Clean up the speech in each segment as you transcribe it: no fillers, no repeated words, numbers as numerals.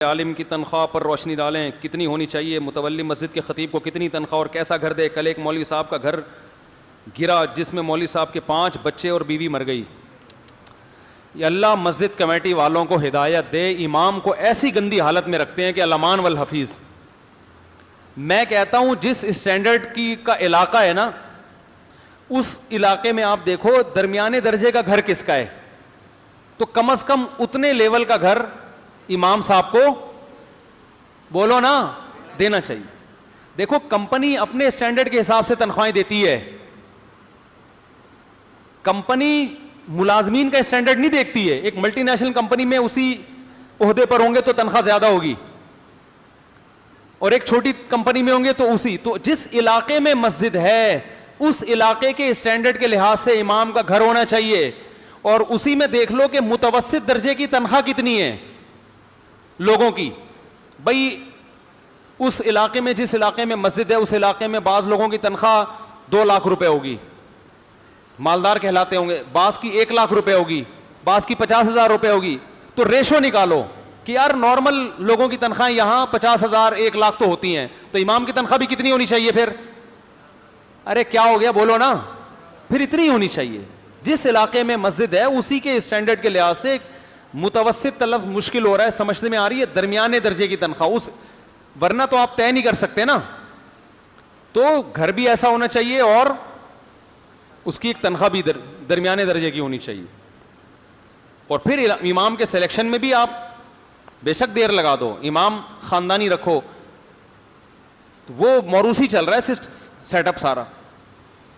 عالم کی تنخواہ پر روشنی ڈالیں، کتنی ہونی چاہیے؟ متولی مسجد کے خطیب کو کتنی تنخواہ اور کیسا گھر دے؟ کل ایک مولوی صاحب کا گھر گرا جس میں مولوی صاحب کے 5 بچے اور بیوی مر گئی۔ یا اللہ مسجد کمیٹی والوں کو ہدایت دے، امام کو ایسی گندی حالت میں رکھتے ہیں کہ الامان والحفیظ۔ میں کہتا ہوں جس اسٹینڈرڈ کی کا علاقہ ہے نا، اس علاقے میں آپ دیکھو درمیانے درجے کا گھر کس کا ہے، تو کم از کم اتنے لیول کا گھر امام صاحب کو بولو نا دینا چاہیے۔ دیکھو کمپنی اپنے اسٹینڈرڈ کے حساب سے تنخواہیں دیتی ہے، کمپنی ملازمین کا اسٹینڈرڈ نہیں دیکھتی ہے۔ ایک ملٹی نیشنل کمپنی میں اسی عہدے پر ہوں گے تو تنخواہ زیادہ ہوگی، اور ایک چھوٹی کمپنی میں ہوں گے تو اسی۔ تو جس علاقے میں مسجد ہے اس علاقے کے اسٹینڈرڈ کے لحاظ سے امام کا گھر ہونا چاہیے، اور اسی میں دیکھ لو کہ متوسط درجے کی تنخواہ کتنی ہے لوگوں کی۔ بھائی اس علاقے میں جس علاقے میں مسجد ہے اس علاقے میں بعض لوگوں کی تنخواہ 2 لاکھ روپے ہوگی، مالدار کہلاتے ہوں گے، بعض کی 1 لاکھ روپے ہوگی، بعض کی 50,000 روپے ہوگی۔ تو ریشو نکالو کہ یار نارمل لوگوں کی تنخواہیں یہاں 50,000 1 لاکھ تو ہوتی ہیں، تو امام کی تنخواہ بھی کتنی ہونی چاہیے پھر؟ ارے کیا ہو گیا بولو نا، پھر اتنی ہونی چاہیے۔ جس علاقے میں مسجد ہے اسی کے اسٹینڈرڈ کے لحاظ سے متوسط طلب مشکل ہو رہا ہے، سمجھنے میں آ رہی ہے، درمیانے درجے کی تنخواہ اس، ورنہ تو آپ طے نہیں کر سکتے نا۔ تو گھر بھی ایسا ہونا چاہیے اور اس کی ایک تنخواہ بھی درمیانے درجے کی ہونی چاہیے۔ اور پھر امام کے سلیکشن میں بھی آپ بے شک دیر لگا دو، امام خاندانی رکھو، تو وہ موروثی چل رہا ہے سیٹ اپ سارا،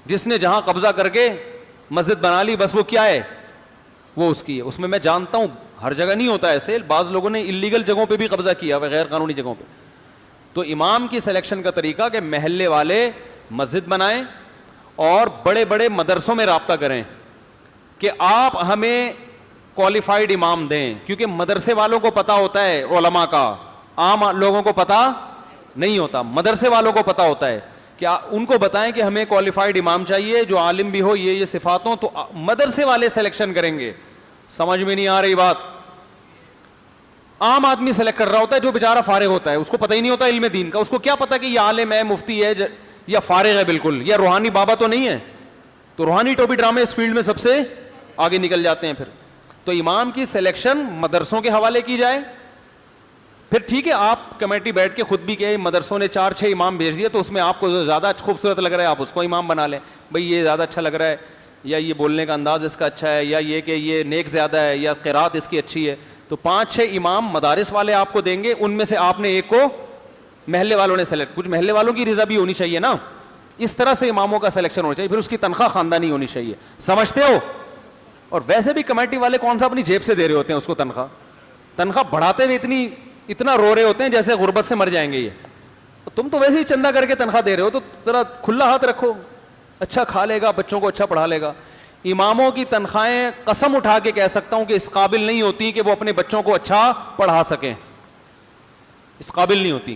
جس نے جہاں قبضہ کر کے مسجد بنا لی بس وہ کیا ہے، وہ اس کی ہے۔ اس میں میں جانتا ہوں ہر جگہ نہیں ہوتا ایسے، بعض لوگوں نے اللیگل جگہوں پہ بھی قبضہ کیا ہوا، غیر قانونی جگہوں پہ۔ تو امام کی سلیکشن کا طریقہ کہ محلے والے مسجد بنائیں اور بڑے بڑے مدرسوں میں رابطہ کریں کہ آپ ہمیں کوالیفائڈ امام دیں، کیونکہ مدرسے والوں کو پتہ ہوتا ہے علماء کا، عام لوگوں کو پتہ نہیں ہوتا، مدرسے والوں کو پتہ ہوتا ہے کہ ان کو بتائیں کہ ہمیں کوالیفائڈ امام چاہیے جو عالم بھی ہو، یہ صفات ہوں، تو مدرسے والے سلیکشن کریں گے۔ سمجھ میں نہیں آ رہی بات؟ عام آدمی سلیکٹ کر رہا ہوتا ہے جو بیچارہ فارغ ہوتا ہے، اس کو پتہ ہی نہیں ہوتا علم دین کا، اس کو کیا پتہ کہ یہ عالم ہے، مفتی ہے یا فارغ ہے بالکل، یا روحانی بابا تو نہیں ہے۔ تو روحانی ٹوپی ڈرامے اس فیلڈ میں سب سے آگے نکل جاتے ہیں۔ پھر تو امام کی سلیکشن مدرسوں کے حوالے کی جائے، پھر ٹھیک ہے آپ کمیٹی بیٹھ کے خود بھی کہ مدرسوں نے 4-6 امام بھیج دیے تو اس میں آپ کو زیادہ خوبصورت لگ رہا ہے آپ اس کو امام بنا لیں، بھئی یہ زیادہ اچھا لگ رہا ہے، یا یہ بولنے کا انداز اس کا اچھا ہے، یا یہ کہ یہ نیک زیادہ ہے، یا قرات اس کی اچھی ہے، تو 5-6 امام مدارس والے آپ کو دیں گے، ان میں سے آپ نے ایک کو محلے والوں نے سلیکٹ، کچھ محلے والوں کی رضا بھی ہونی چاہیے نا، اس طرح سے اماموں کا سلیکشن ہونا چاہیے، پھر اس کی تنخواہ خاندانی ہونی چاہیے، سمجھتے ہو؟ اور ویسے بھی کمیٹی والے کون سا اپنی جیب سے دے رہے ہوتے ہیں اس کو تنخواہ بڑھاتے ہوئے اتنا رو رہے ہوتے ہیں جیسے غربت سے مر جائیں گے یہ، تم تو ویسے ہی چندہ کر کے تنخواہ دے رہے ہو، تو ذرا کھلا ہاتھ رکھو، اچھا کھا لے گا، بچوں کو اچھا پڑھا لے گا۔ اماموں کی تنخواہیں قسم اٹھا کے کہہ سکتا ہوں کہ اس قابل نہیں ہوتی کہ وہ اپنے بچوں کو اچھا پڑھا سکیں، اس قابل نہیں ہوتی۔